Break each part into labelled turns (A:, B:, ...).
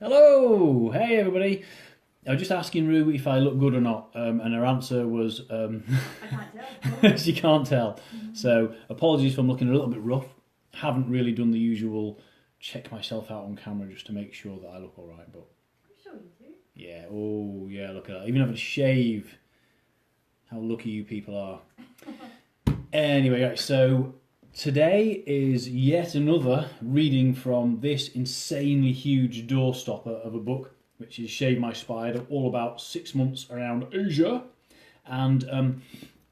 A: Hello! Hey everybody! I was just asking Rue if I look good or not, and her answer was
B: I can't tell.
A: she can't tell. So apologies if I'm looking a little bit rough. Haven't really done the usual check myself out on camera just to make sure that I look alright, but
B: I'm sure you do.
A: yeah, oh yeah, look at that. Even having a shave. How lucky you people are. Anyway, right, so today is yet another reading from this insanely huge doorstopper of a book, which is Shave My Spider, all about 6 months around Asia. And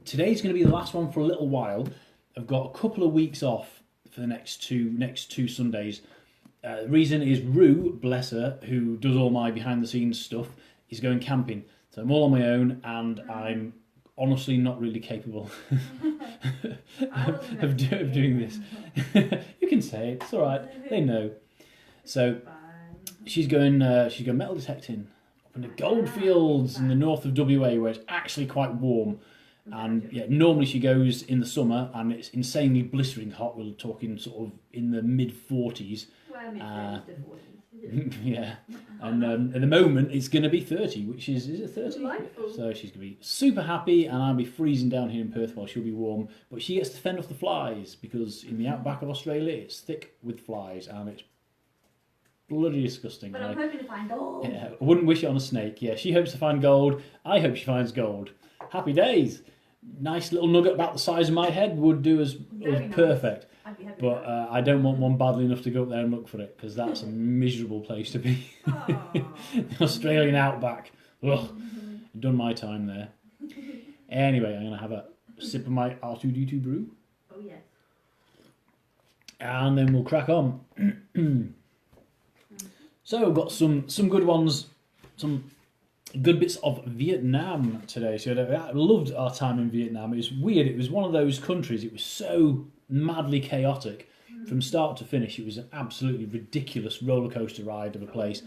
A: today's going to be the last one for a little while. I've got a couple of weeks off for the next two Sundays. The reason is Rue, bless her, who does all my behind-the-scenes stuff, is going camping. So I'm all on my own, and I'm honestly not really capable of doing this. You can say it, it's alright, they know. So she's going metal detecting up in the goldfields in the north of WA, where it's actually quite warm. And yeah, normally she goes in the summer and it's insanely blistering hot. We're talking sort of in the mid-40s.
B: Well, mid-30s to 40s.
A: Yeah, and at the moment it's going to be 30, which is it 30?
B: Delightful.
A: So she's going to be super happy, and I'll be freezing down here in Perth while she'll be warm. But she gets to fend off the flies, because in the outback of Australia it's thick with flies, and it's bloody disgusting.
B: But I'm hoping to find gold.
A: Yeah, I wouldn't wish it on a snake. Yeah, she hopes to find gold. I hope she finds gold. Happy days. Nice little nugget about the size of my head would do as
B: Very nice.
A: perfect.
B: I'd be happy.
A: But I don't want one badly enough to go up there and look for it, because that's a miserable place to be. The Australian outback. Ugh, done my time there. Anyway, I'm going to have a sip of my R2D2 brew,
B: Oh, yes.
A: and then we'll crack on. So, I've got some good ones, some good bits of Vietnam today. So I loved our time in Vietnam. It was weird. It was one of those countries, it was so madly chaotic from start to finish. It was an absolutely ridiculous roller coaster ride of a place,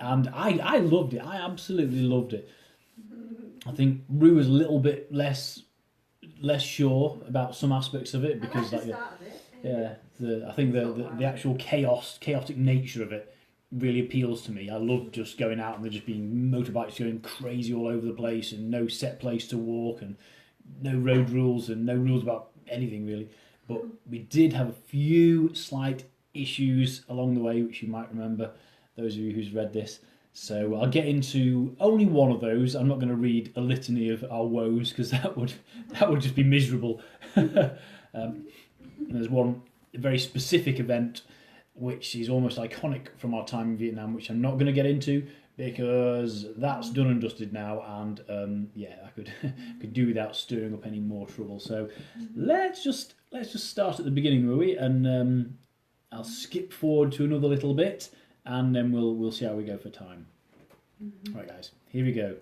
A: and I loved it. I absolutely loved it. I think Rue was a little bit less sure about some aspects of it, because
B: I like the start of it.
A: yeah, I think the actual chaotic nature of it really appeals to me. I love just going out and there just being motorbikes going crazy all over the place, and no set place to walk, and no road rules, and no rules about anything really. But we did have a few slight issues along the way, which you might remember, those of you who's read this. So I'll get into only one of those. I'm not going to read a litany of our woes, because that would just be miserable. There's one very specific event which is almost iconic from our time in Vietnam, which I'm not going to get into, because that's done and dusted now, and I could do without stirring up any more trouble. So let's just start at the beginning, will we? And I'll skip forward to another little bit, and then we'll see how we go for time. Right, guys, here we go.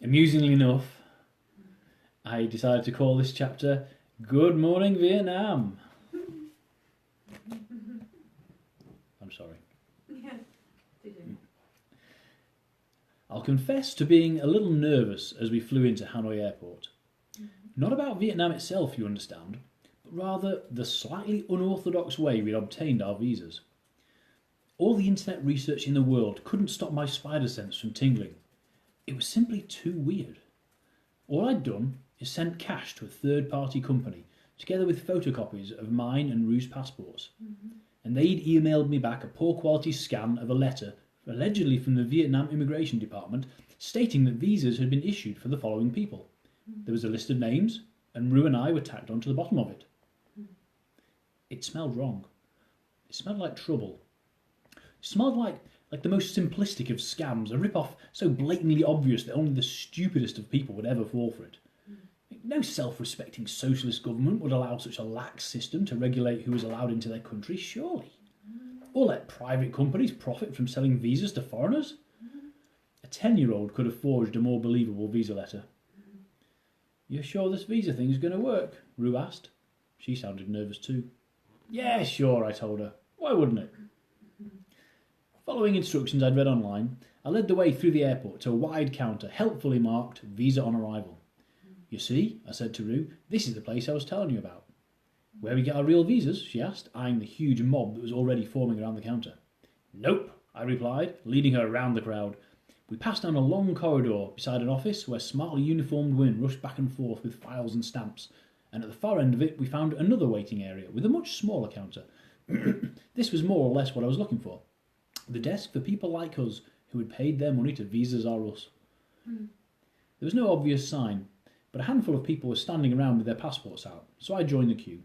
A: Amusingly enough, I decided to call this chapter "Good Morning Vietnam." I'm sorry.
B: Yeah.
A: I'll confess to being a little nervous as we flew into Hanoi Airport. Not about Vietnam itself, you understand, but rather the slightly unorthodox way we'd obtained our visas. All the internet research in the world couldn't stop my spider sense from tingling. It was simply too weird. All I'd done is sent cash to a third-party company, together with photocopies of mine and Rue's passports. And they'd emailed me back a poor-quality scan of a letter, allegedly from the Vietnam Immigration Department, stating that visas had been issued for the following people. There was a list of names, and Rue and I were tacked onto the bottom of it. It smelled wrong. It smelled like trouble. It smelled like the most simplistic of scams, a rip-off so blatantly obvious that only the stupidest of people would ever fall for it. No self-respecting socialist government would allow such a lax system to regulate who was allowed into their country, surely. Or let private companies profit from selling visas to foreigners. A 10-year-old could have forged a more believable visa letter. "You're sure this visa thing's going to work?" Rue asked. She sounded nervous too. "Yeah, sure," I told her. "Why wouldn't it?" Following instructions I'd read online, I led the way through the airport to a wide counter helpfully marked "Visa on arrival." "You see," I said to Rue, "this is the place I was telling you about." Where we get our real visas? She asked, eyeing the huge mob that was already forming around the counter. Nope, I replied, leading her around the crowd. We passed down a long corridor beside an office where smartly uniformed women rushed back and forth with files and stamps, and at the far end of it we found another waiting area with a much smaller counter. This was more or less what I was looking for. The desk for people like us who had paid their money to Visas R Us. There was no obvious sign, but a handful of people were standing around with their passports out, so I joined the queue.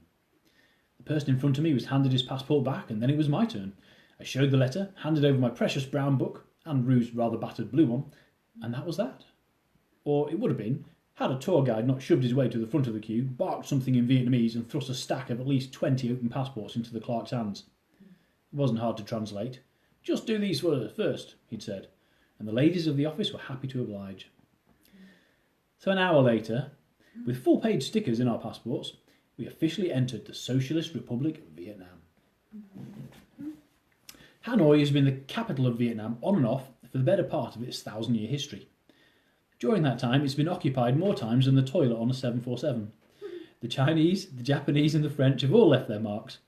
A: The person in front of me was handed his passport back, and then it was my turn. I showed the letter, handed over my precious brown book, and Rue's rather battered blue one, and that was that. Or it would have been, had a tour guide not shoved his way to the front of the queue, barked something in Vietnamese, and thrust a stack of at least 20 open passports into the clerk's hands. It wasn't hard to translate. Just do these first, he'd said, and the ladies of the office were happy to oblige. So an hour later, with full-page stickers in our passports, we officially entered the Socialist Republic of Vietnam. Hanoi has been the capital of Vietnam on and off for the better part of its 1,000-year history. During that time, it's been occupied more times than the toilet on a 747. The Chinese, the Japanese and the French have all left their marks.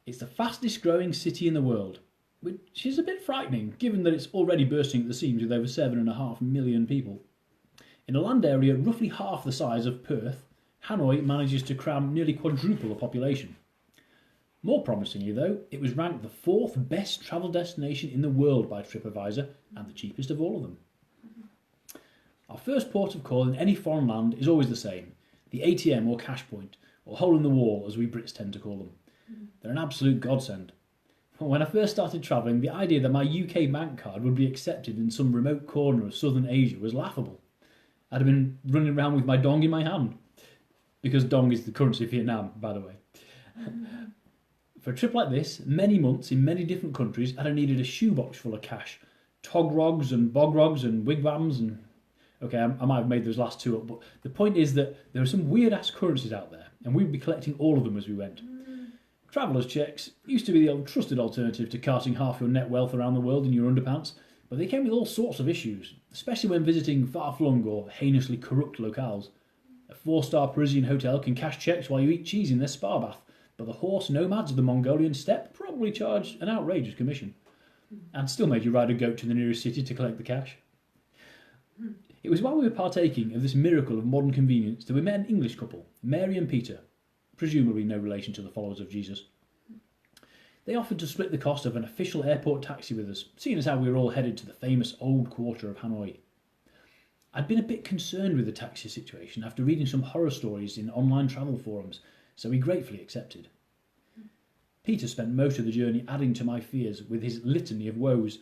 A: It's the fastest growing city in the world, which is a bit frightening given that it's already bursting at the seams with over 7.5 million people. In a land area roughly half the size of Perth, Hanoi manages to cram nearly quadruple the population. More promisingly though, it was ranked the 4th best travel destination in the world by TripAdvisor and the cheapest of all of them. Our first port of call in any foreign land is always the same, the ATM or cash point, or hole in the wall as we Brits tend to call them. They're an absolute godsend. When I first started travelling, the idea that my UK bank card would be accepted in some remote corner of southern Asia was laughable. I'd have been running around with my dong in my hand, because dong is the currency of Vietnam, by the way. For a trip like this, many months in many different countries, I'd have needed a shoebox full of cash. Togrogs and bogrogs and wigwams and... Okay, I might have made those last two up, but the point is that there are some weird-ass currencies out there, and we'd be collecting all of them as we went. Traveller's checks used to be the trusted alternative to carting half your net wealth around the world in your underpants, but they came with all sorts of issues, especially when visiting far-flung or heinously corrupt locales. A 4-star Parisian hotel can cash checks while you eat cheese in their spa bath, but the horse nomads of the Mongolian steppe probably charge an outrageous commission, and still made you ride a goat to the nearest city to collect the cash. It was while we were partaking of this miracle of modern convenience that we met an English couple, Mary and Peter, presumably no relation to the followers of Jesus. They offered to split the cost of an official airport taxi with us, seeing as how we were all headed to the famous old quarter of Hanoi. I'd been a bit concerned with the taxi situation after reading some horror stories in online travel forums, so we gratefully accepted. Peter spent most of the journey adding to my fears with his litany of woes.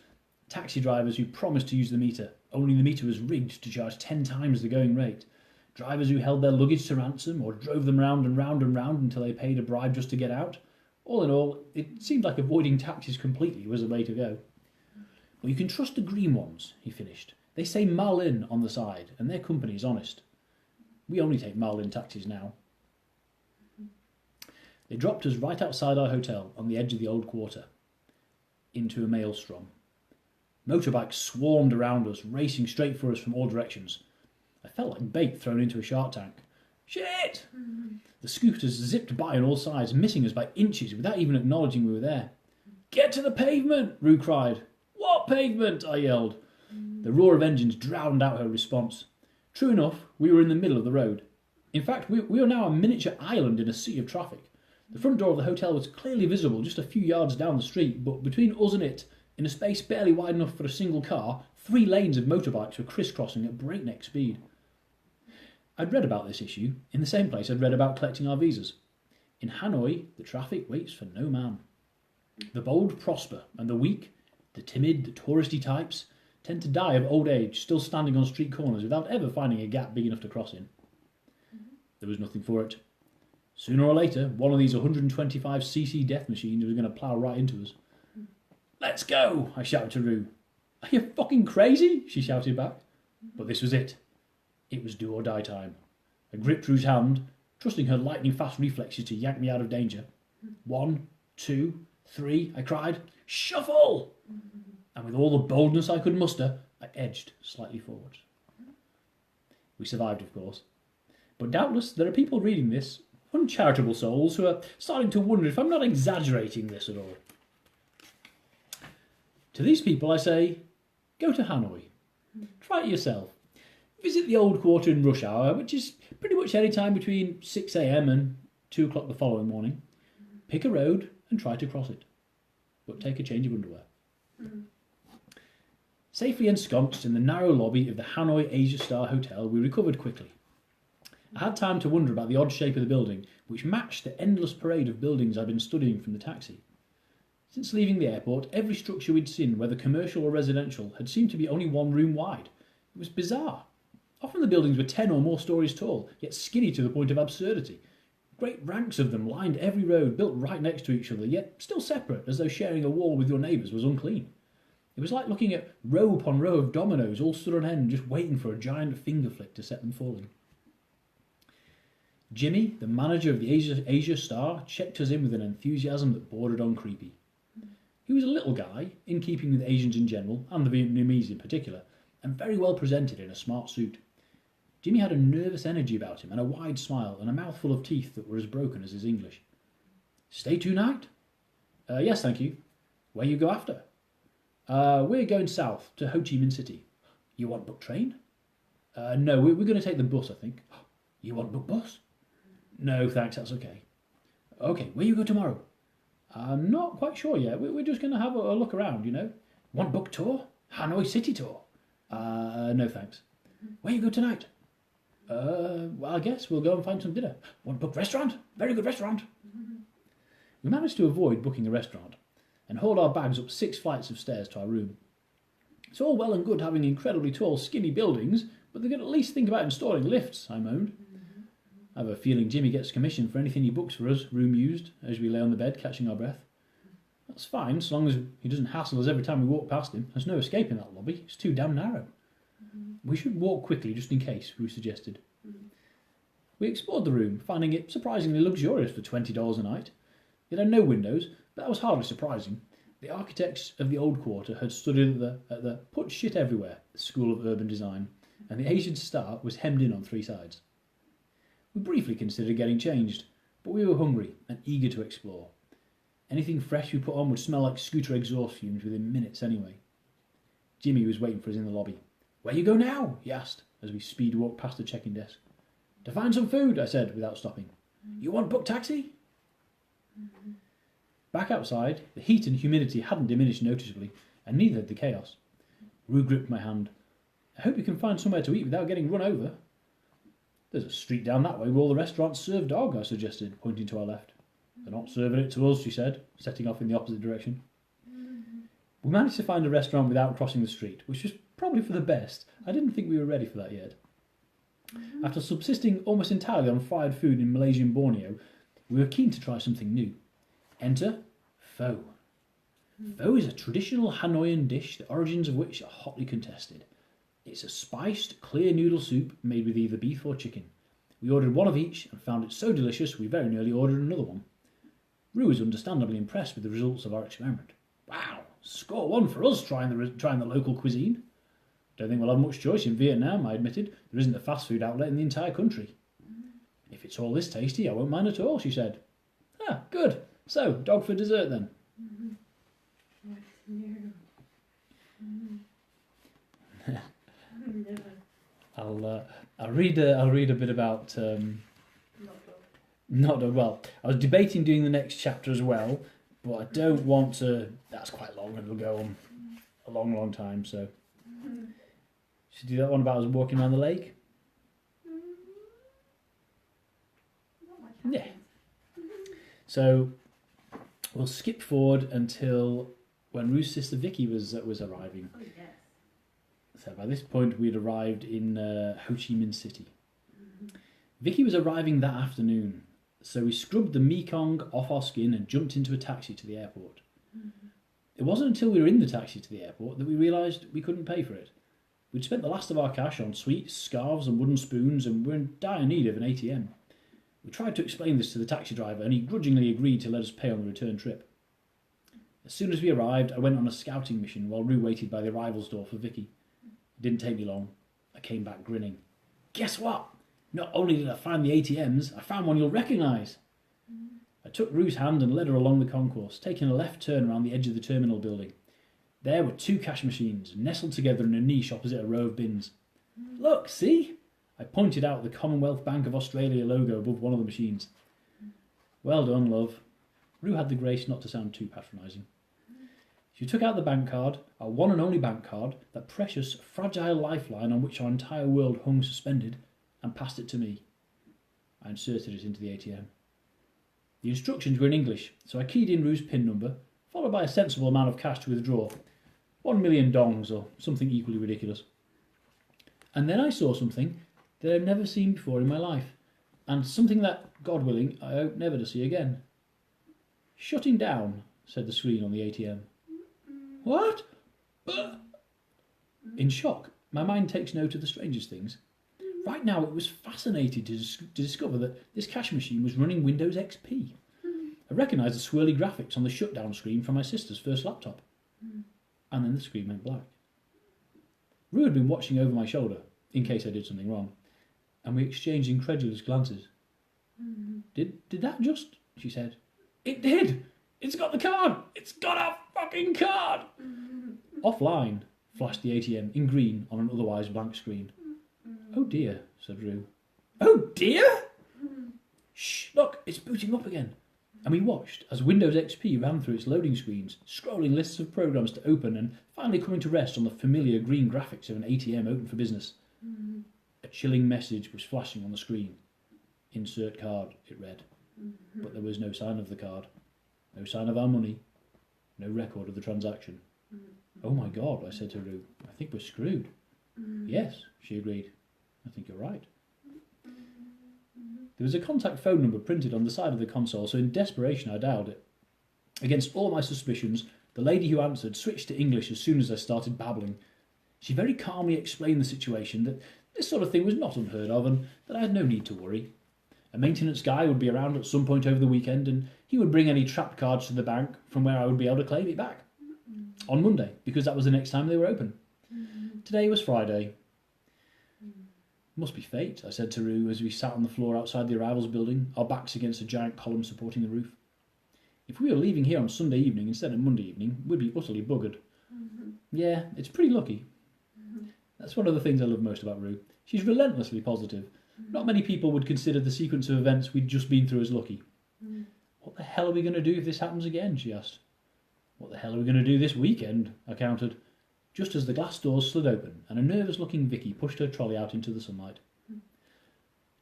A: Taxi drivers who promised to use the meter, only the meter was rigged to charge 10 times the going rate. Drivers who held their luggage to ransom or drove them round and round and round until they paid a bribe just to get out. All in all, it seemed like avoiding taxis completely was the way to go. Well, you can trust the green ones, he finished. They say Marlin on the side, and their company is honest. We only take Marlin taxis now. They dropped us right outside our hotel on the edge of the old quarter, into a maelstrom. Motorbikes swarmed around us, racing straight for us from all directions. I felt like bait thrown into a shark tank. Shit! The scooters zipped by on all sides, missing us by inches without even acknowledging we were there. Get to the pavement, Rue cried. What pavement? I yelled. The roar of engines drowned out her response. True enough, we were in the middle of the road. In fact, we were now a miniature island in a sea of traffic. The front door of the hotel was clearly visible just a few yards down the street, but between us and it, in a space barely wide enough for a single car, 3 lanes of motorbikes were crisscrossing at breakneck speed. I'd read about this issue in the same place I'd read about collecting our visas. In Hanoi, the traffic waits for no man. The bold prosper, and the weak, the timid, the touristy types, tend to die of old age, still standing on street corners without ever finding a gap big enough to cross in. There was nothing for it. Sooner or later, one of these 125cc death machines was going to plough right into us. Let's go, I shouted to Rue. Are you fucking crazy? She shouted back. But this was it. It was do or die time. I gripped Rue's hand, trusting her lightning-fast reflexes to yank me out of danger. 1, 2, 3, I cried. Shuffle! And with all the boldness I could muster, I edged slightly forward. We survived, of course. But doubtless there are people reading this uncharitable souls who are starting to wonder if I'm not exaggerating this at all. To these people I say, go to Hanoi. Try it yourself. Visit the old quarter in rush hour, which is pretty much any time between 6 a.m. and 2 o'clock the following morning. Pick a road and try to cross it. But take a change of underwear. Safely ensconced in the narrow lobby of the Hanoi Asia Star Hotel, we recovered quickly. I had time to wonder about the odd shape of the building, which matched the endless parade of buildings I'd been studying from the taxi. Since leaving the airport, every structure we'd seen, whether commercial or residential, had seemed to be only one room wide. It was bizarre. Often the buildings were 10 or more stories tall, yet skinny to the point of absurdity. Great ranks of them lined every road, built right next to each other, yet still separate, as though sharing a wall with your neighbours was unclean. It was like looking at row upon row of dominoes, all stood on end, just waiting for a giant finger flick to set them falling. Jimmy, the manager of the Asia Star, checked us in with an enthusiasm that bordered on creepy. He was a little guy, in keeping with Asians in general, and the Vietnamese in particular, and very well presented in a smart suit. Jimmy had a nervous energy about him, and a wide smile, and a mouthful of teeth that were as broken as his English. Stay tonight? Yes, thank you. Where you go after? We're going south, to Ho Chi Minh City. You want book train? No, we're going to take the bus, I think. You want book bus? No, thanks, that's okay. Okay, where you go tomorrow? I'm not quite sure yet. We're just going to have a look around, you know. Want book tour? Hanoi City tour? No, thanks. Where you go tonight? Well, I guess we'll go and find some dinner. Want book restaurant? Very good restaurant. We managed to avoid booking a restaurant and hauled our bags up 6 flights of stairs to our room. It's all well and good having incredibly tall, skinny buildings, but they could at least think about installing lifts, I moaned. I have a feeling Jimmy gets commission for anything he books for us, room used, as we lay on the bed catching our breath. That's fine, so long as he doesn't hassle us every time we walk past him. There's no escaping that lobby. It's too damn narrow. We should walk quickly, just in case, Rue suggested. We explored the room, finding it surprisingly luxurious for $20 a night. It had no windows, but that was hardly surprising. The architects of the old quarter had studied at the Put Shit Everywhere School of Urban Design, and the Asian Star was hemmed in on 3 sides. We briefly considered getting changed, but we were hungry and eager to explore. Anything fresh we put on would smell like scooter exhaust fumes within minutes anyway. Jimmy was waiting for us in the lobby. Where you go now? He asked, as we speed walked past the check-in desk. To find some food, I said, without stopping. You want book taxi? Back outside, the heat and humidity hadn't diminished noticeably, and neither had the chaos. Rue gripped my hand. I hope you can find somewhere to eat without getting run over. There's a street down that way where all the restaurants serve dog, I suggested, pointing to our left. They're not serving it to us, she said, setting off in the opposite direction. We managed to find a restaurant without crossing the street, which was probably for the best. I didn't think we were ready for that yet. After subsisting almost entirely on fried food in Malaysian Borneo, we were keen to try something new. Enter pho. Pho is a traditional Hanoian dish, the origins of which are hotly contested. It's a spiced, clear noodle soup made with either beef or chicken. We ordered one of each and found it so delicious we very nearly ordered another one. Rue was understandably impressed with the results of our experiment. Wow, score 1 for us trying the local cuisine. Don't think we'll have much choice in Vietnam, I admitted. There isn't a fast food outlet in the entire country. If it's all this tasty, I won't mind at all, she said. Ah, good. So, dog for dessert then. I'll read a bit about not dog. Well, I was debating doing the next chapter as well, but I don't want to. That's quite long, and it'll go on a long time. So, should do that one about us walking around the lake. Yeah. So we'll skip forward until when Rue's sister Vicky was arriving.
B: Oh, yes.
A: So by this point we'd arrived in Ho Chi Minh City. Vicky was arriving that afternoon, so we scrubbed the Mekong off our skin and jumped into a taxi to the airport. It wasn't until we were in the taxi to the airport that we realised we couldn't pay for it. We'd spent the last of our cash on sweets, scarves and wooden spoons, and were in dire need of an ATM. We tried to explain this to the taxi driver, and he grudgingly agreed to let us pay on the return trip. As soon as we arrived, I went on a scouting mission while Rue waited by the arrivals door for Vicky. It didn't take me long. I came back grinning. Guess what? Not only did I find the ATMs, I found one you'll recognise. I took Rue's hand and led her along the concourse, taking a left turn around the edge of the terminal building. There were 2 cash machines, nestled together in a niche opposite a row of bins. Look, see? I pointed out the Commonwealth Bank of Australia logo above one of the machines. Well done, love. Rue had the grace not to sound too patronising. She took out the bank card, our one and only bank card, that precious, fragile lifeline on which our entire world hung suspended, and passed it to me. I inserted it into the ATM. The instructions were in English, so I keyed in Rue's PIN number, followed by a sensible amount of cash to withdraw. 1 million dongs, or something equally ridiculous. And then I saw something that I've never seen before in my life, and something that, God willing, I hope never to see again. Shutting down, said the screen on the ATM. What? In shock, my mind takes note of the strangest things. Right now it was fascinated to discover that this cash machine was running Windows XP. I recognised the swirly graphics on the shutdown screen from my sister's first laptop. And then the screen went black. Rue had been watching over my shoulder, in case I did something wrong, and we exchanged incredulous glances. Did that just? She said. It did! It's got the card! It's got our fucking card! Offline, flashed the ATM in green on an otherwise blank screen. Oh dear, said Rue. Oh dear? Shh, look, it's booting up again. And we watched as Windows XP ran through its loading screens, scrolling lists of programs to open and finally coming to rest on the familiar green graphics of an ATM open for business. A chilling message was flashing on the screen. Insert card, it read. But there was no sign of the card. No sign of our money. No record of the transaction. Oh my God, I said to Rue. I think we're screwed. Yes, she agreed. I think you're right. There was a contact phone number printed on the side of the console, so in desperation I dialed it. Against all my suspicions, the lady who answered switched to English as soon as I started babbling. She very calmly explained the situation, that this sort of thing was not unheard of and that I had no need to worry. A maintenance guy would be around at some point over the weekend and he would bring any trapped cards to the bank from where I would be able to claim it back. On Monday, because that was the next time they were open. Today was Friday. Must be fate, I said to Rue as we sat on the floor outside the arrivals building, our backs against a giant column supporting the roof. If we were leaving here on Sunday evening instead of Monday evening, we'd be utterly buggered. Yeah, it's pretty lucky. That's one of the things I love most about Rue. She's relentlessly positive. Not many people would consider the sequence of events we'd just been through as lucky. What the hell are we going to do if this happens again, she asked. What the hell are we going to do this weekend, I countered, just as the glass doors slid open and a nervous-looking Vicky pushed her trolley out into the sunlight.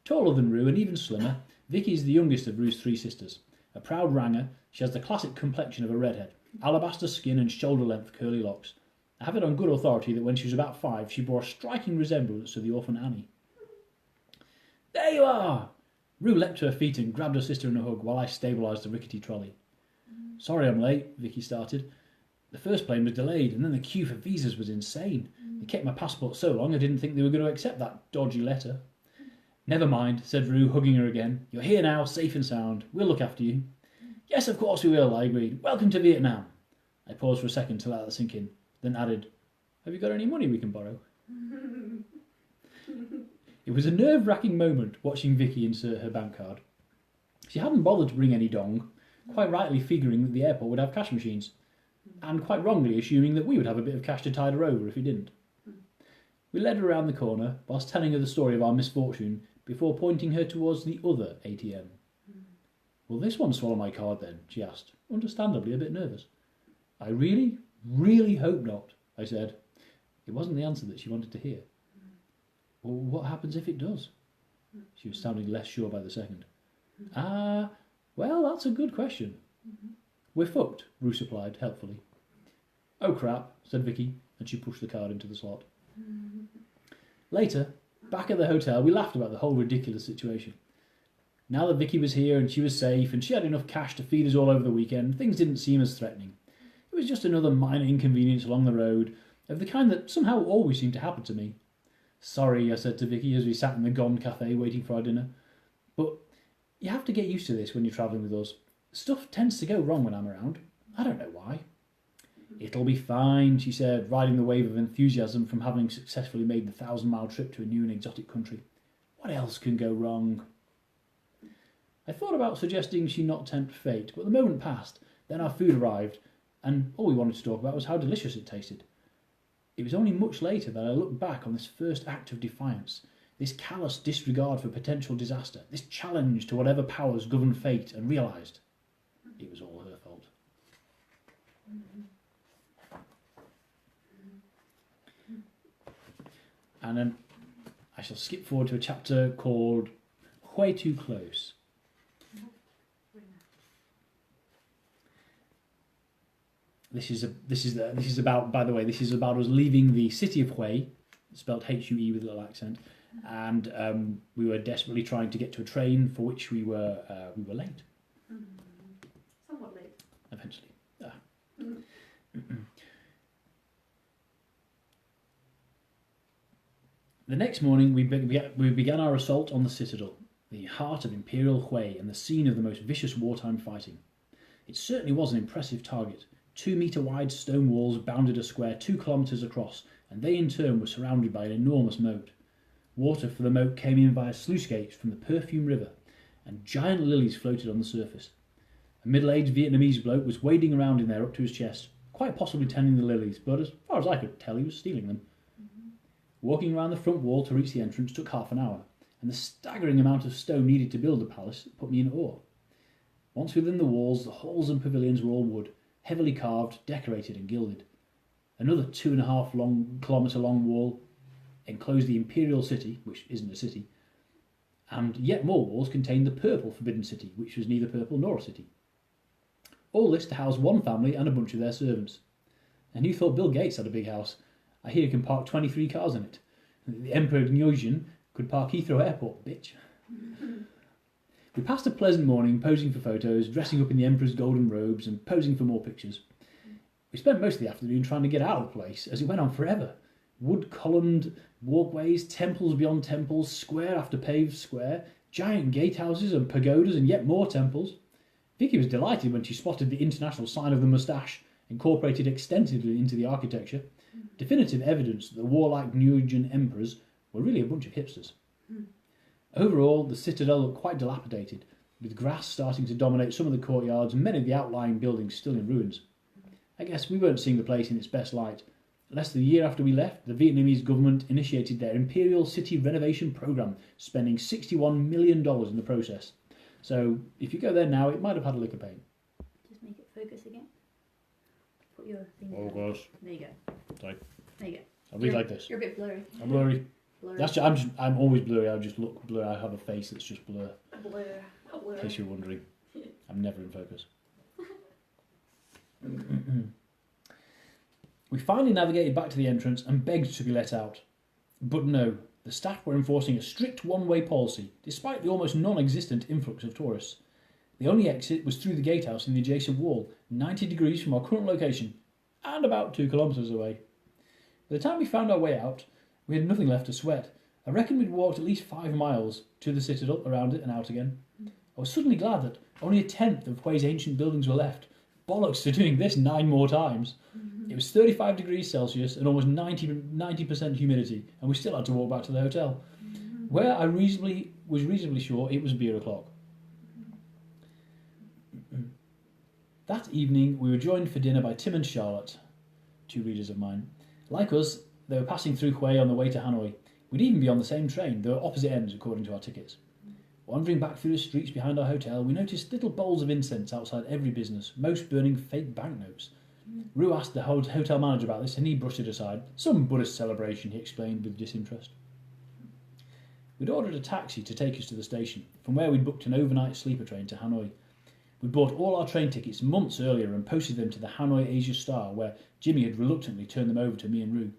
A: Taller than Rue and even slimmer, Vicky is the youngest of Rue's 3 sisters. A proud ranger, she has the classic complexion of a redhead, alabaster skin and shoulder-length curly locks. I have it on good authority that when she was about 5, she bore a striking resemblance to the orphan Annie. There you are! Rue leapt to her feet and grabbed her sister in a hug while I stabilised the rickety trolley. Sorry I'm late, Vicky started. The first plane was delayed and then the queue for visas was insane. They kept my passport so long I didn't think they were going to accept that dodgy letter. Never mind, said Rue, hugging her again. You're here now, safe and sound. We'll look after you. Yes, of course we will, I agreed. Welcome to Vietnam. I paused for a second to let that sink in, then added, Have you got any money we can borrow? It was a nerve-wracking moment watching Vicky insert her bank card. She hadn't bothered to bring any dong, quite rightly figuring that the airport would have cash machines, and quite wrongly assuming that we would have a bit of cash to tide her over if we didn't. We led her around the corner, whilst telling her the story of our misfortune, before pointing her towards the other ATM. Will this one swallow my card then? She asked, understandably a bit nervous. I really, really hope not, I said. It wasn't the answer that she wanted to hear. Well, what happens if it does? She was sounding less sure by the second. Well, that's a good question. We're fucked, Rue supplied, helpfully. Oh crap, said Vicky, and she pushed the card into the slot. Later, back at the hotel, we laughed about the whole ridiculous situation. Now that Vicky was here and she was safe and she had enough cash to feed us all over the weekend, things didn't seem as threatening. It was just another minor inconvenience along the road, of the kind that somehow always seemed to happen to me. Sorry, I said to Vicky as we sat in the Gone Cafe waiting for our dinner. But you have to get used to this when you're travelling with us. Stuff tends to go wrong when I'm around. I don't know why. It'll be fine, she said, riding the wave of enthusiasm from having successfully made the 1,000-mile trip to a new and exotic country. What else can go wrong? I thought about suggesting she not tempt fate, but the moment passed. Then our food arrived, and all we wanted to talk about was how delicious it tasted. It was only much later that I looked back on this first act of defiance, this callous disregard for potential disaster, this challenge to whatever powers governed fate, and realised it was all her fault. And then I shall skip forward to a chapter called Way Too Close. This is about, by the way, this is about us leaving the city of Hui, spelled H-U-E with a little accent, and we were desperately trying to get to a train for which we were late.
B: Somewhat late.
A: Eventually. The next morning, we began our assault on the citadel, the heart of Imperial Hui and the scene of the most vicious wartime fighting. It certainly was an impressive target. 2-metre-wide stone walls bounded a square 2 kilometres across, and they in turn were surrounded by an enormous moat. Water for the moat came in via sluice gates from the Perfume River, and giant lilies floated on the surface. A middle-aged Vietnamese bloke was wading around in there up to his chest, quite possibly tending the lilies, but as far as I could tell, he was stealing them. Walking around the front wall to reach the entrance took half an hour, and the staggering amount of stone needed to build the palace put me in awe. Once within the walls, the halls and pavilions were all wood, heavily carved, decorated and gilded. Another 2.5 kilometre long wall enclosed the Imperial City, which isn't a city, and yet more walls contained the Purple Forbidden City, which was neither purple nor a city. All this to house one family and a bunch of their servants. And you thought Bill Gates had a big house. I hear you can park 23 cars in it. The Emperor Nyogen could park Heathrow Airport, bitch. We passed a pleasant morning posing for photos, dressing up in the Emperor's golden robes and posing for more pictures. We spent most of the afternoon trying to get out of the place, as it went on forever. Wood-columned walkways, temples beyond temples, square after paved square, giant gatehouses and pagodas and yet more temples. Vicky was delighted when she spotted the international sign of the moustache, incorporated extensively into the architecture. Definitive evidence that the warlike Nyogen emperors were really a bunch of hipsters. Overall, the citadel looked quite dilapidated, with grass starting to dominate some of the courtyards and many of the outlying buildings still in ruins. I guess we weren't seeing the place in its best light. Less than a year after we left, the Vietnamese government initiated their Imperial City Renovation Programme, spending $61 million in the process. So, if you go there now, it might have had a lick of paint.
B: Just make it focus again. Put your thing
A: Oh
B: down.
A: gosh.
B: There you go.
A: Sorry.
B: There you go.
A: I'll be like this.
B: You're a bit blurry.
A: I'm blurry.
B: Blurry.
A: I'm always blurry. I just look blurry. I have a face that's just blur.
B: Blur. Blur.
A: In case you're wondering, I'm never in focus. We finally navigated back to the entrance and begged to be let out. But no, the staff were enforcing a strict one-way policy, despite the almost non-existent influx of tourists. The only exit was through the gatehouse in the adjacent wall, 90 degrees from our current location, and about 2 kilometres away. By the time we found our way out, we had nothing left to sweat. I reckon we'd walked at least 5 miles to the citadel, around it and out again. I was suddenly glad that only a tenth of Hui's ancient buildings were left. Bollocks to doing this 9 more times. It was 35 degrees Celsius and almost 90% humidity, and we still had to walk back to the hotel, where I was reasonably sure it was beer o'clock. That evening, we were joined for dinner by Tim and Charlotte, 2 readers of mine. Like us, they were passing through Hue on the way to Hanoi. We'd even be on the same train, though at opposite ends according to our tickets. Wandering back through the streets behind our hotel, we noticed little bowls of incense outside every business, most burning fake banknotes. Rue asked the hotel manager about this, and he brushed it aside. Some Buddhist celebration, he explained with disinterest. We'd ordered a taxi to take us to the station, from where we'd booked an overnight sleeper train to Hanoi. We'd bought all our train tickets months earlier and posted them to the Hanoi Asia Star, where Jimmy had reluctantly turned them over to me and Rue.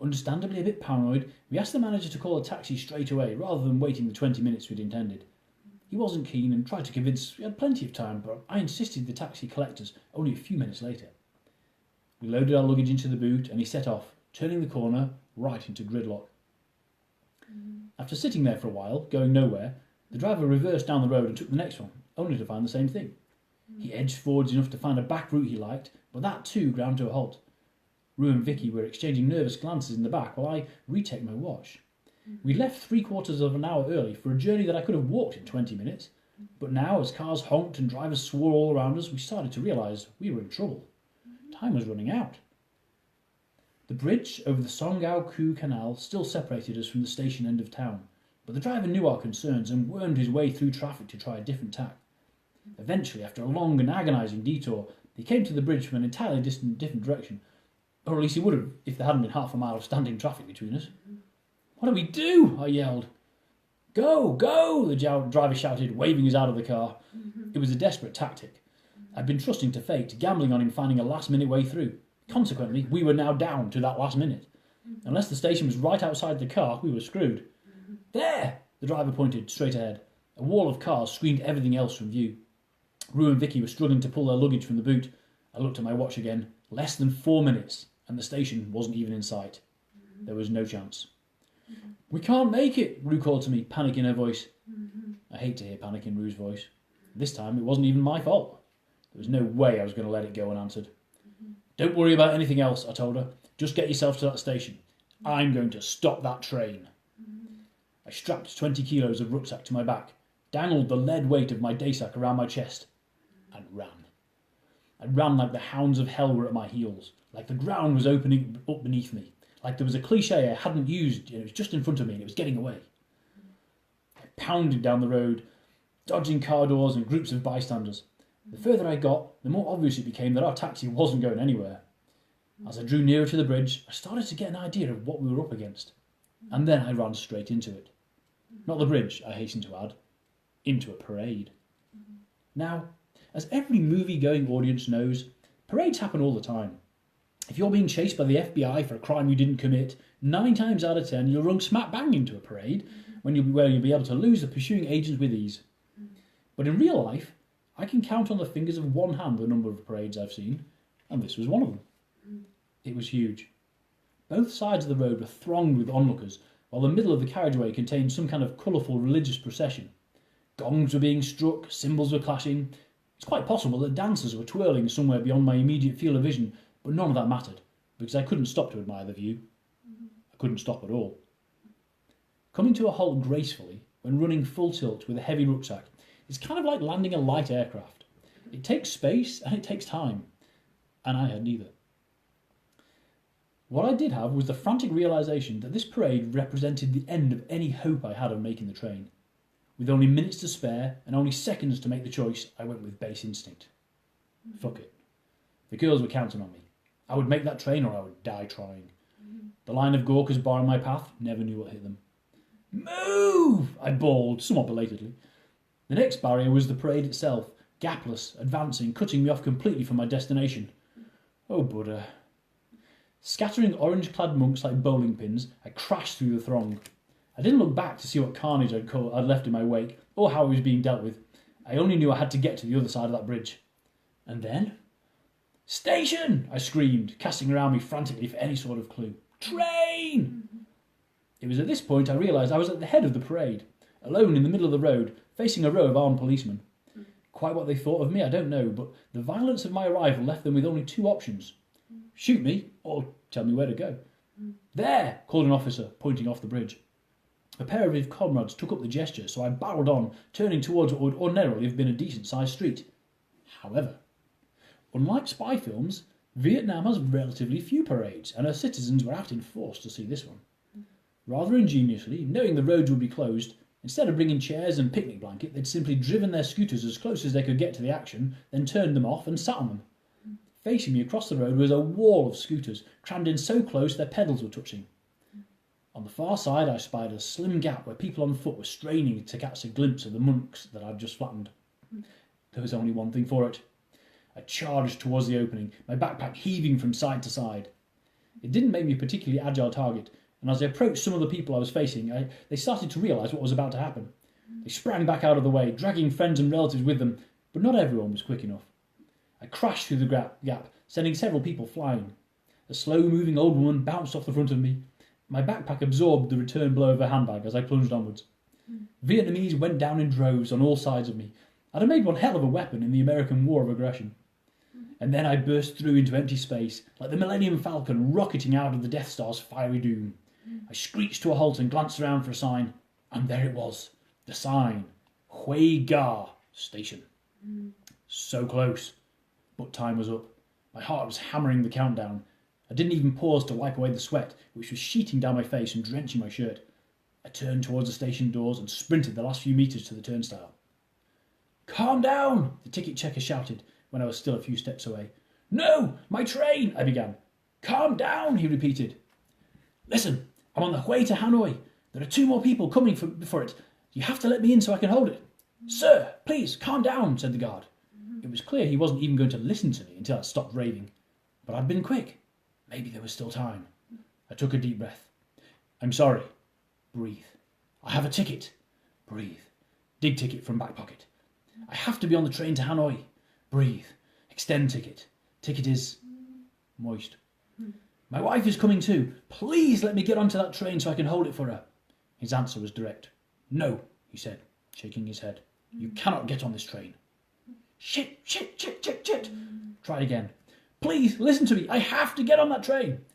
A: Understandably a bit paranoid, we asked the manager to call a taxi straight away, rather than waiting the 20 minutes we'd intended. He wasn't keen and tried to convince us we had plenty of time, but I insisted the taxi collect us only a few minutes later. We loaded our luggage into the boot and he set off, turning the corner right into gridlock. After sitting there for a while, going nowhere, the driver reversed down the road and took the next one, only to find the same thing. He edged forwards enough to find a back route he liked, but that too ground to a halt. Rue and Vicky were exchanging nervous glances in the back while I rechecked my watch. We left 3/4 of an hour early for a journey that I could have walked in 20 minutes. But now, as cars honked and drivers swore all around us, we started to realise we were in trouble. Time was running out. The bridge over the Songao-Ku Canal still separated us from the station end of town, but the driver knew our concerns and wormed his way through traffic to try a different tack. Eventually, after a long and agonising detour, he came to the bridge from an entirely different direction, or at least he would have if there hadn't been half a mile of standing traffic between us. "What do we do?" I yelled. "Go, go," the driver shouted, waving us out of the car. It was a desperate tactic. I'd been trusting to fate, gambling on him finding a last-minute way through. Consequently, we were now down to that last minute. Unless the station was right outside the car, we were screwed. "There!" the driver pointed straight ahead. A wall of cars screened everything else from view. Rue and Vicky were struggling to pull their luggage from the boot. I looked at my watch again. Less than 4 minutes, and the station wasn't even in sight. There was no chance. "We can't make it," Rue called to me, panic in her voice. I hate to hear panic in Rue's voice. This time it wasn't even my fault. There was no way I was going to let it go unanswered. "Don't worry about anything else," I told her. "Just get yourself to that station. I'm going to stop that train." I strapped 20 kilos of rucksack to my back, dangled the lead weight of my day sack around my chest, and ran. I ran like the hounds of hell were at my heels, like the ground was opening up beneath me, like there was a cliché I hadn't used and it was just in front of me and it was getting away. I pounded down the road, dodging car doors and groups of bystanders. The further I got, the more obvious it became that our taxi wasn't going anywhere. As I drew nearer to the bridge, I started to get an idea of what we were up against. And then I ran straight into it. Not the bridge, I hasten to add. Into a parade. Now, as every movie-going audience knows, parades happen all the time. If you're being chased by the FBI for a crime you didn't commit, 9 times out of 10 you'll run smack bang into a parade where you'll be able to lose the pursuing agents with ease. But in real life, I can count on the fingers of one hand the number of parades I've seen, and this was one of them. It was huge. Both sides of the road were thronged with onlookers, while the middle of the carriageway contained some kind of colourful religious procession. Gongs were being struck, cymbals were clashing. It's quite possible that dancers were twirling somewhere beyond my immediate field of vision, but none of that mattered, because I couldn't stop to admire the view. I couldn't stop at all. Coming to a halt gracefully, when running full tilt with a heavy rucksack, is kind of like landing a light aircraft. It takes space and it takes time, and I had neither. What I did have was the frantic realisation that this parade represented the end of any hope I had of making the train. With only minutes to spare and only seconds to make the choice, I went with base instinct. Fuck it. The girls were counting on me. I would make that train or I would die trying. The line of Gawkers barring my path never knew what hit them. "Move!" I bawled, somewhat belatedly. The next barrier was the parade itself, gapless, advancing, cutting me off completely from my destination. Oh, Buddha. Scattering orange-clad monks like bowling pins, I crashed through the throng. I didn't look back to see what carnage I'd left in my wake, or how I was being dealt with. I only knew I had to get to the other side of that bridge. And then... "Station!" I screamed, casting around me frantically for any sort of clue. "Train!" It was at this point I realised I was at the head of the parade, alone in the middle of the road, facing a row of armed policemen. Quite what they thought of me, I don't know, but the violence of my arrival left them with only 2 options. Shoot me, or tell me where to go. "There!" called an officer, pointing off the bridge. A pair of his comrades took up the gesture, so I barreled on, turning towards what would ordinarily have been a decent-sized street. However, unlike spy films, Vietnam has relatively few parades, and her citizens were out in force to see this one. Rather ingeniously, knowing the roads would be closed, instead of bringing chairs and picnic blanket, they'd simply driven their scooters as close as they could get to the action, then turned them off and sat on them. Facing me across the road was a wall of scooters, crammed in so close their pedals were touching. On the far side I spied a slim gap where people on foot were straining to catch a glimpse of the monks that I'd just flattened. There was only one thing for it. I charged towards the opening, my backpack heaving from side to side. It didn't make me a particularly agile target, and as I approached some of the people I was facing, they started to realise what was about to happen. They sprang back out of the way, dragging friends and relatives with them, but not everyone was quick enough. I crashed through the gap, sending several people flying. A slow-moving old woman bounced off the front of me. My backpack absorbed the return blow of her handbag as I plunged onwards. Vietnamese went down in droves on all sides of me. I'd have made one hell of a weapon in the American War of Aggression. And then I burst through into empty space, like the Millennium Falcon rocketing out of the Death Star's fiery doom. I screeched to a halt and glanced around for a sign, and there it was, the sign, Hui Gar Station. So close, but time was up. My heart was hammering the countdown. I didn't even pause to wipe away the sweat, which was sheeting down my face and drenching my shirt. I turned towards the station doors and sprinted the last few metres to the turnstile. "Calm down," the ticket checker shouted when I was still a few steps away. "No, my train," I began. "Calm down," he repeated. "Listen, I'm on the way to Hanoi. There are 2 more people coming for it. You have to let me in so I can hold it." "Sir, please, calm down," said the guard. It was clear he wasn't even going to listen to me until I stopped raving. But I'd been quick. Maybe there was still time. I took a deep breath. "I'm sorry." Breathe. "I have a ticket." Breathe. Dig ticket from back pocket. "I have to be on the train to Hanoi." Breathe. Extend ticket. Ticket is moist. "My wife is coming too. Please let me get onto that train so I can hold it for her." His answer was direct. "No," he said, shaking his head. "You cannot get on this train." Shit. Try again. "Please, listen to me. I have to get on that train."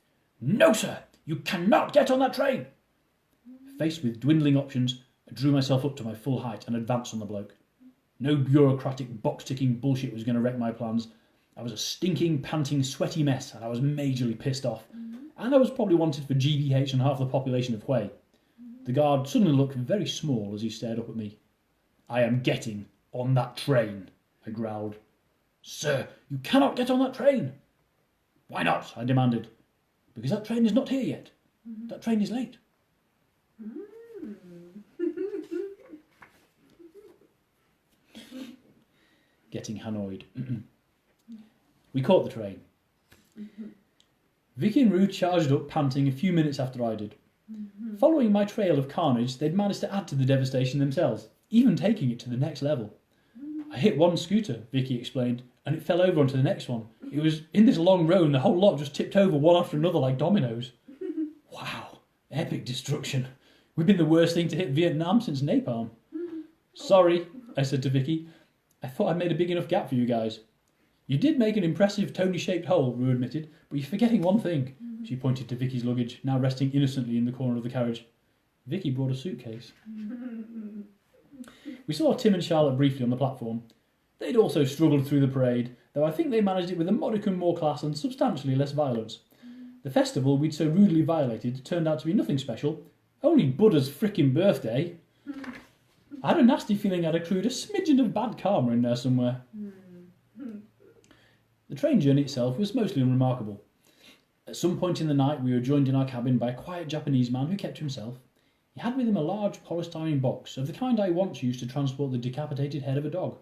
A: "No, sir. You cannot get on that train." Faced with dwindling options, I drew myself up to my full height and advanced on the bloke. No bureaucratic box-ticking bullshit was going to wreck my plans. I was a stinking, panting, sweaty mess, and I was majorly pissed off. And I was probably wanted for GBH and half the population of Hue. The guard suddenly looked very small as he stared up at me. "I am getting on that train," I growled. "Sir, you cannot get on that train." "Why not?" I demanded. "Because that train is not here yet. That train is late." Getting Hanoied. We caught the train. Vicky and Rue charged up, panting, a few minutes after I did. Following my trail of carnage, they'd managed to add to the devastation themselves, even taking it to the next level. "I hit one scooter," Vicky explained, "and it fell over onto the next one. It was in this long row and the whole lot just tipped over one after another like dominoes." Wow, epic destruction. We've been the worst thing to hit Vietnam since napalm. "Sorry," I said to Vicky. "I thought I made a big enough gap for you guys." "You did make an impressive Tony-shaped hole," Rue admitted, "but you're forgetting one thing." She pointed to Vicky's luggage, now resting innocently in the corner of the carriage. Vicky brought a suitcase. We saw Tim and Charlotte briefly on the platform. They'd also struggled through the parade, though I think they managed it with a modicum more class and substantially less violence. The festival we'd so rudely violated turned out to be nothing special, only Buddha's frickin' birthday. I had a nasty feeling I'd accrued a smidgen of bad karma in there somewhere. The train journey itself was mostly unremarkable. At some point in the night we were joined in our cabin by a quiet Japanese man who kept to himself. He had with him a large polystyrene box, of the kind I once used to transport the decapitated head of a dog.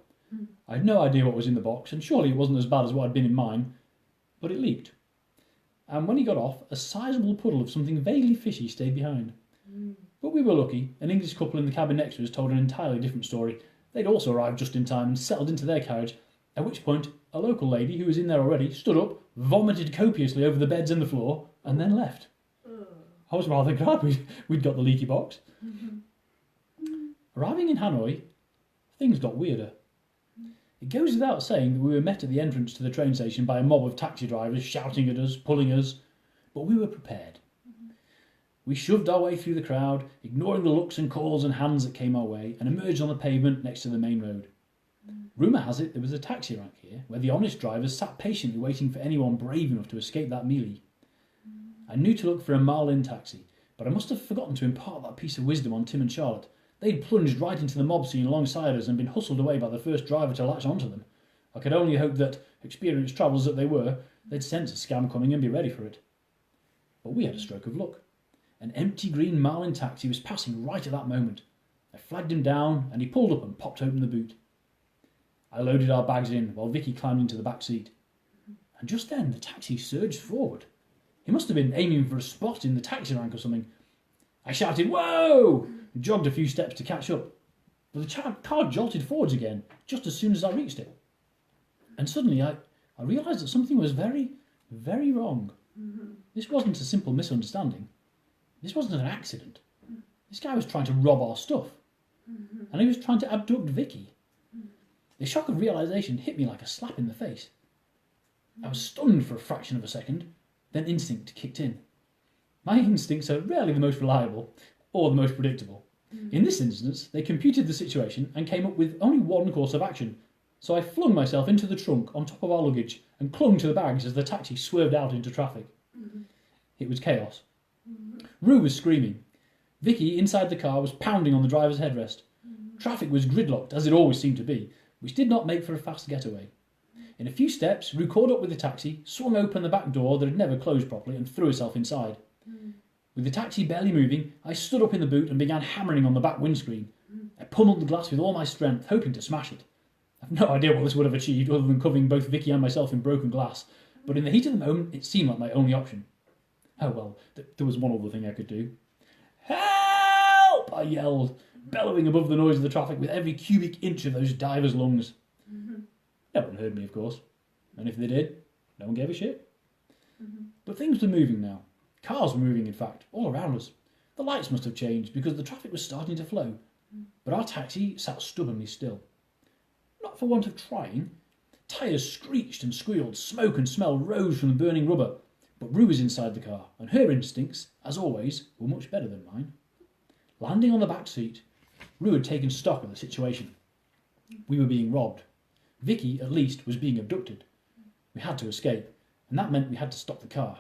A: I had no idea what was in the box, and surely it wasn't as bad as what had been in mine, but it leaked. And when he got off, a sizable puddle of something vaguely fishy stayed behind. But we were lucky. An English couple in the cabin next to us told an entirely different story. They'd also arrived just in time and settled into their carriage, at which point a local lady who was in there already stood up, vomited copiously over the beds and the floor, and then left. I was rather glad we'd got the leaky box. Arriving in Hanoi, things got weirder. It goes without saying that we were met at the entrance to the train station by a mob of taxi drivers shouting at us, pulling us, but we were prepared. We shoved our way through the crowd, ignoring the looks and calls and hands that came our way, and emerged on the pavement next to the main road. Rumour has it there was a taxi rank here, where the honest drivers sat patiently waiting for anyone brave enough to escape that melee. I knew to look for a Marlin taxi, but I must have forgotten to impart that piece of wisdom on Tim and Charlotte. They'd plunged right into the mob scene alongside us and been hustled away by the first driver to latch onto them. I could only hope that, experienced travellers that they were, they'd sense a scam coming and be ready for it. But we had a stroke of luck. An empty green Marlin taxi was passing right at that moment. I flagged him down, and he pulled up and popped open the boot. I loaded our bags in, while Vicky climbed into the back seat. And just then, the taxi surged forward. He must have been aiming for a spot in the taxi rank or something. I shouted, "Whoa!" and jogged a few steps to catch up. But the car jolted forwards again, just as soon as I reached it. And suddenly I realised that something was very, very wrong. This wasn't a simple misunderstanding. This wasn't an accident. This guy was trying to rob our stuff. And he was trying to abduct Vicky. The shock of realisation hit me like a slap in the face. I was stunned for a fraction of a second, then instinct kicked in. My instincts are rarely the most reliable or the most predictable. In this instance, they computed the situation and came up with only one course of action. So I flung myself into the trunk on top of our luggage and clung to the bags as the taxi swerved out into traffic. It was chaos. Rue was screaming. Vicky, inside the car, was pounding on the driver's headrest. Traffic was gridlocked, as it always seemed to be, which did not make for a fast getaway. In a few steps, Rue caught up with the taxi, swung open the back door that had never closed properly, and threw herself inside. With the taxi barely moving, I stood up in the boot and began hammering on the back windscreen. I pummeled the glass with all my strength, hoping to smash it. I've no idea what this would have achieved other than covering both Vicky and myself in broken glass, but in the heat of the moment, it seemed like my only option. Oh well, there was one other thing I could do. "Help!" I yelled, bellowing above the noise of the traffic with every cubic inch of those divers' lungs. No one heard me, of course, and if they did, no one gave a shit. But things were moving now. Cars were moving, in fact, all around us. The lights must have changed because the traffic was starting to flow, but our taxi sat stubbornly still. Not for want of trying. Tyres screeched and squealed, smoke and smell rose from the burning rubber, but Rue was inside the car, and her instincts, as always, were much better than mine. Landing on the back seat, Rue had taken stock of the situation. We were being robbed. Vicky, at least, was being abducted. We had to escape, and that meant we had to stop the car.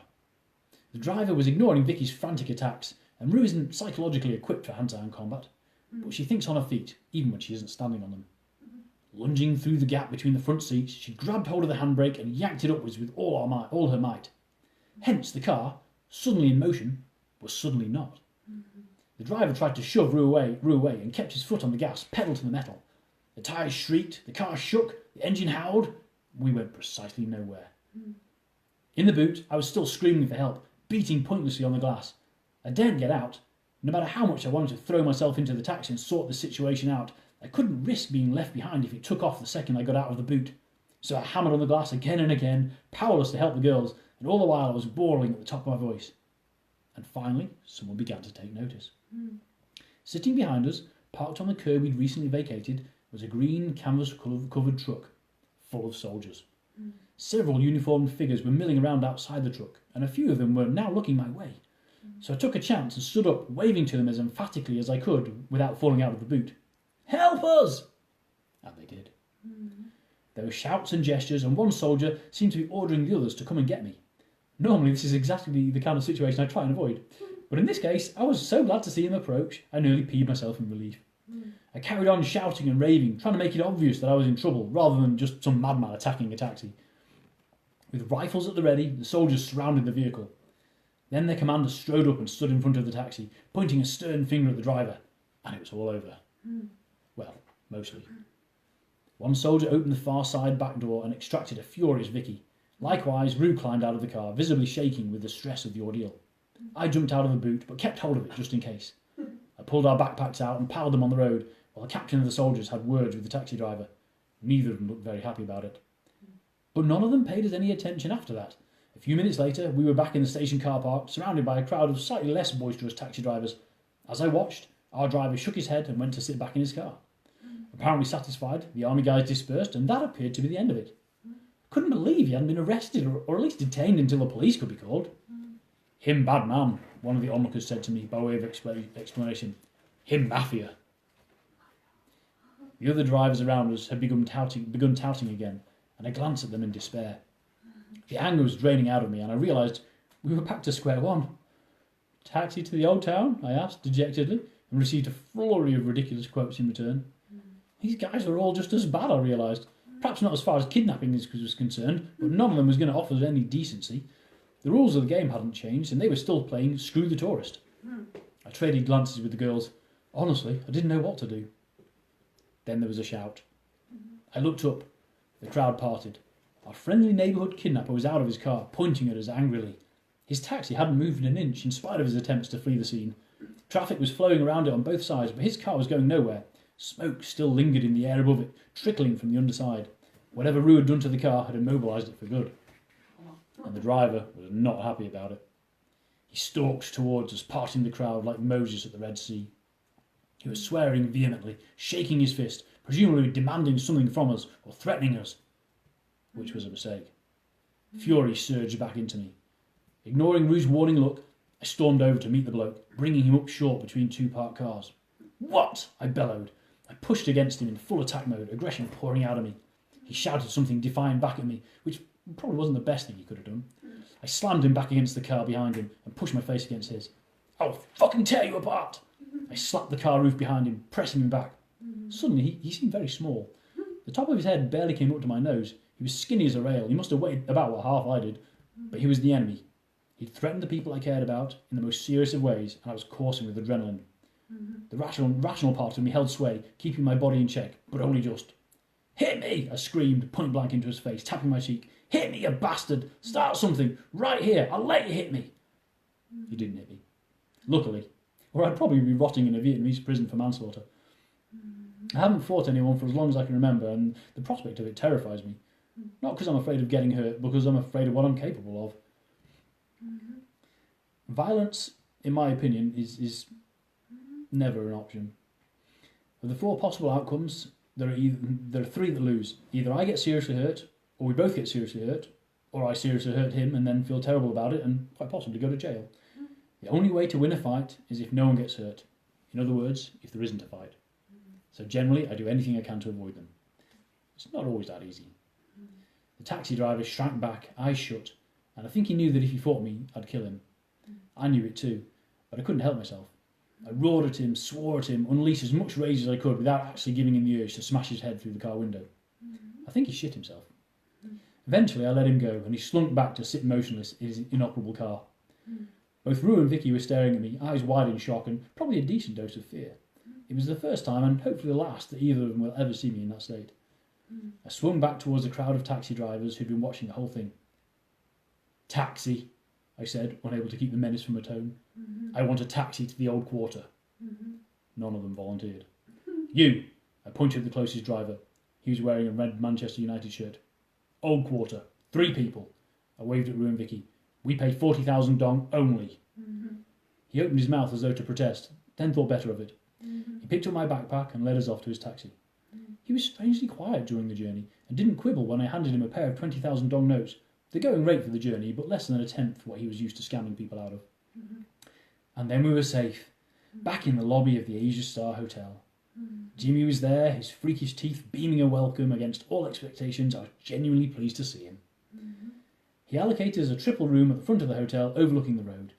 A: The driver was ignoring Vicky's frantic attacks, and Rue isn't psychologically equipped for hand-to-hand combat, but she thinks on her feet, even when she isn't standing on them. Lunging through the gap between the front seats, she grabbed hold of the handbrake and yanked it upwards with all her might. Hence the car, suddenly in motion, was suddenly not. The driver tried to shove Rue away and kept his foot on the gas, pedal to the metal. The tyres shrieked, the car shook, the engine howled. We went precisely nowhere. In the boot, I was still screaming for help, beating pointlessly on the glass. I daren't get out. No matter how much I wanted to throw myself into the taxi and sort the situation out, I couldn't risk being left behind if it took off the second I got out of the boot. So I hammered on the glass again and again, powerless to help the girls, and all the while I was bawling at the top of my voice. And finally, someone began to take notice. Sitting behind us, parked on the curb we'd recently vacated, was a green canvas-covered truck, full of soldiers. Several uniformed figures were milling around outside the truck, and a few of them were now looking my way. So I took a chance and stood up, waving to them as emphatically as I could without falling out of the boot. "Help us!" And they did. There were shouts and gestures, and one soldier seemed to be ordering the others to come and get me. Normally this is exactly the kind of situation I try and avoid, but in this case I was so glad to see him approach I nearly peed myself in relief. I carried on shouting and raving, trying to make it obvious that I was in trouble, rather than just some madman attacking a taxi. With rifles at the ready, the soldiers surrounded the vehicle. Then their commander strode up and stood in front of the taxi, pointing a stern finger at the driver, and it was all over. Well, mostly. One soldier opened the far side back door and extracted a furious Vicky. Likewise, Rue climbed out of the car, visibly shaking with the stress of the ordeal. I jumped out of the boot, but kept hold of it just in case. I pulled our backpacks out and piled them on the road, while the captain of the soldiers had words with the taxi driver. Neither of them looked very happy about it. But none of them paid us any attention after that. A few minutes later, we were back in the station car park, surrounded by a crowd of slightly less boisterous taxi drivers. As I watched, our driver shook his head and went to sit back in his car. Apparently satisfied, the army guys dispersed, and that appeared to be the end of it. Couldn't believe he hadn't been arrested, or at least detained until the police could be called. "Him bad man," one of the onlookers said to me by way of explanation. "Him mafia." The other drivers around us had begun touting again, and I glanced at them in despair. The anger was draining out of me, and I realised we were back to square one. "Taxi to the old town?" I asked dejectedly, and received a flurry of ridiculous quotes in return. These guys were all just as bad, I realised. Perhaps not as far as kidnapping was concerned, but none of them was going to offer us any decency. The rules of the game hadn't changed, and they were still playing Screw the Tourist. I traded glances with the girls. Honestly, I didn't know what to do. Then there was a shout. I looked up. The crowd parted. Our friendly neighbourhood kidnapper was out of his car, pointing at us angrily. His taxi hadn't moved an inch, in spite of his attempts to flee the scene. Traffic was flowing around it on both sides, but his car was going nowhere. Smoke still lingered in the air above it, trickling from the underside. Whatever Rue had done to the car had immobilised it for good. And the driver was not happy about it. He stalked towards us, parting the crowd like Moses at the Red Sea. He was swearing vehemently, shaking his fist, presumably demanding something from us or threatening us, which was a mistake. Fury surged back into me. Ignoring Rue's warning look, I stormed over to meet the bloke, bringing him up short between two parked cars. "What?" I bellowed. I pushed against him in full attack mode, aggression pouring out of me. He shouted something defiant back at me, which probably wasn't the best thing he could have done. I slammed him back against the car behind him and pushed my face against his. "I'll fucking tear you apart!" I slapped the car roof behind him, pressing him back. Suddenly, he seemed very small. The top of his head barely came up to my nose. He was skinny as a rail. He must have weighed about what half I did. But he was the enemy. He'd threatened the people I cared about in the most serious of ways, and I was coursing with adrenaline. The rational part of me held sway, keeping my body in check, but only just. "Hit me!" I screamed, point blank into his face, tapping my cheek. "Hit me, you bastard! Start something! Right here! I'll let you hit me!" He didn't hit me. Luckily. Or I'd probably be rotting in a Vietnamese prison for manslaughter. I haven't fought anyone for as long as I can remember, and the prospect of it terrifies me. Not because I'm afraid of getting hurt, but because I'm afraid of what I'm capable of. Violence, in my opinion, is never an option. Of the 4 possible outcomes, there are 3 that lose. Either I get seriously hurt, or we both get seriously hurt, or I seriously hurt him and then feel terrible about it and quite possibly go to jail. The only way to win a fight is if no one gets hurt. In other words, if there isn't a fight. So generally, I do anything I can to avoid them. It's not always that easy. The taxi driver shrank back, eyes shut, and I think he knew that if he fought me, I'd kill him. I knew it too, but I couldn't help myself. I roared at him, swore at him, unleashed as much rage as I could without actually giving him the urge to smash his head through the car window. I think he shit himself. Eventually, I let him go, and he slunk back to sit motionless in his inoperable car. Both Rue and Vicky were staring at me, eyes wide in shock, and probably a decent dose of fear. It was the first time, and hopefully the last, that either of them will ever see me in that state. I swung back towards a crowd of taxi drivers who'd been watching the whole thing. "Taxi," I said, unable to keep the menace from my tone. "I want a taxi to the old quarter." None of them volunteered. "You," I pointed at the closest driver. He was wearing a red Manchester United shirt. "Old quarter. 3 people." I waved at Rue and Vicky. "We pay 40,000 dong only." He opened his mouth as though to protest, then thought better of it. He picked up my backpack and led us off to his taxi. He was strangely quiet during the journey and didn't quibble when I handed him a pair of 20,000 dong notes, the going rate for the journey, but less than a tenth what he was used to scamming people out of. And then we were safe, back in the lobby of the Asia Star Hotel. Jimmy was there, his freakish teeth beaming a welcome against all expectations. I was genuinely pleased to see him. He allocated us a triple room at the front of the hotel overlooking the road.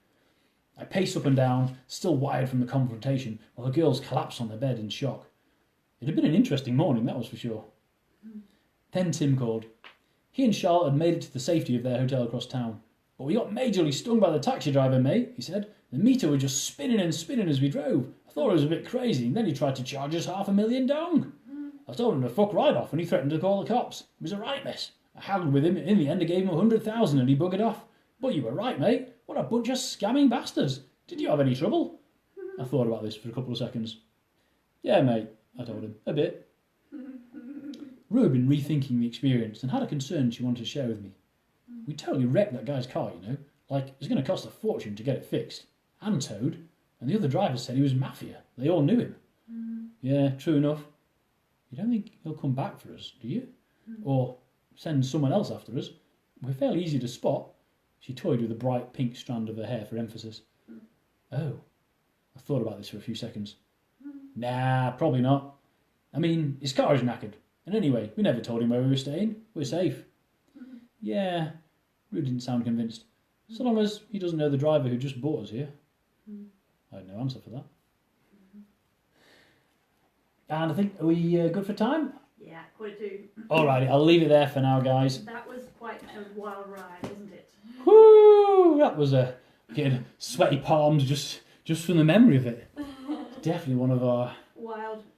A: I paced up and down, still wired from the confrontation, while the girls collapsed on their bed in shock. It had been an interesting morning, that was for sure. Then Tim called. He and Charlotte had made it to the safety of their hotel across town. "But we got majorly stung by the taxi driver, mate," he said. "The meter was just spinning and spinning as we drove. I thought it was a bit crazy, and then he tried to charge us 500,000 dong. I told him to fuck right off, and he threatened to call the cops. It was a right mess. I haggled with him. In the end, I gave him 100,000 and he buggered off. But you were right, mate. What a bunch of scamming bastards. Did you have any trouble?" I thought about this for a couple of seconds. "Yeah, mate," I told him. "A bit." Rue had been rethinking the experience and had a concern she wanted to share with me. "We totally wrecked that guy's car, you know. Like, it was going to cost a fortune to get it fixed. And towed. And the other drivers said he was mafia. They all knew him." "Yeah, true enough. You don't think he'll come back for us, do you? Or send someone else after us? We're fairly easy to spot." She toyed with a bright pink strand of her hair for emphasis. "Oh." I thought about this for a few seconds. "Nah, probably not. I mean, his car is knackered. And anyway, we never told him where we were staying. We're safe." "Yeah." Rue didn't sound convinced. "So long as he doesn't know the driver who just brought us here." I had no answer for that. And I think, are we good for time?
B: Yeah, 1:45.
A: Alrighty, I'll leave it there for now, guys.
B: That was quite a wild ride, wasn't it?
A: Woo! That was getting sweaty palms just from the memory of it. Definitely one of our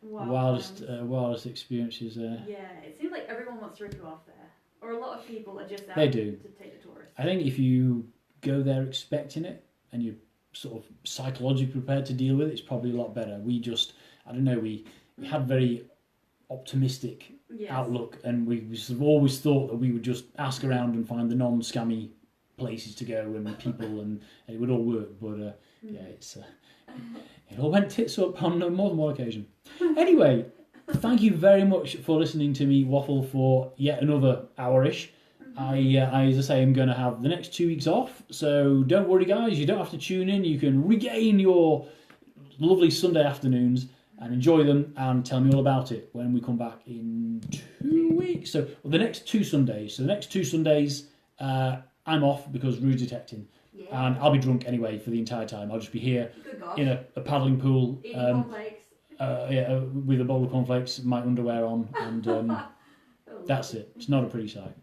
A: wildest experiences there.
B: Yeah, it seems like everyone wants to rip you off there. Or a lot of people are just out
A: They do.
B: to take the tourists.
A: I think if you go there expecting it and you're sort of psychologically prepared to deal with it, it's probably a lot better. We had very optimistic outlook, and we sort of always thought that we would just ask around and find the non-scammy places to go and people, and it would all work. But it all went tits up on more than one occasion. Anyway, thank you very much for listening to me waffle for yet another hour-ish. As I say, I'm going to have the next 2 weeks off, so don't worry, guys. You don't have to tune in. You can regain your lovely Sunday afternoons and enjoy them, and tell me all about it when we come back in 2 weeks. So the next 2 Sundays. So the next 2 Sundays, I'm off because Rude's detecting, and I'll be drunk anyway for the entire time. I'll just be here in a paddling pool, with a bowl of cornflakes, my underwear on, and that's it. It's not a pretty sight.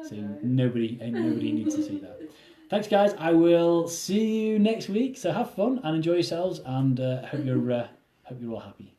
A: So nobody needs to see that. Thanks, guys. I will see you next week. So have fun and enjoy yourselves, and hope you're all happy.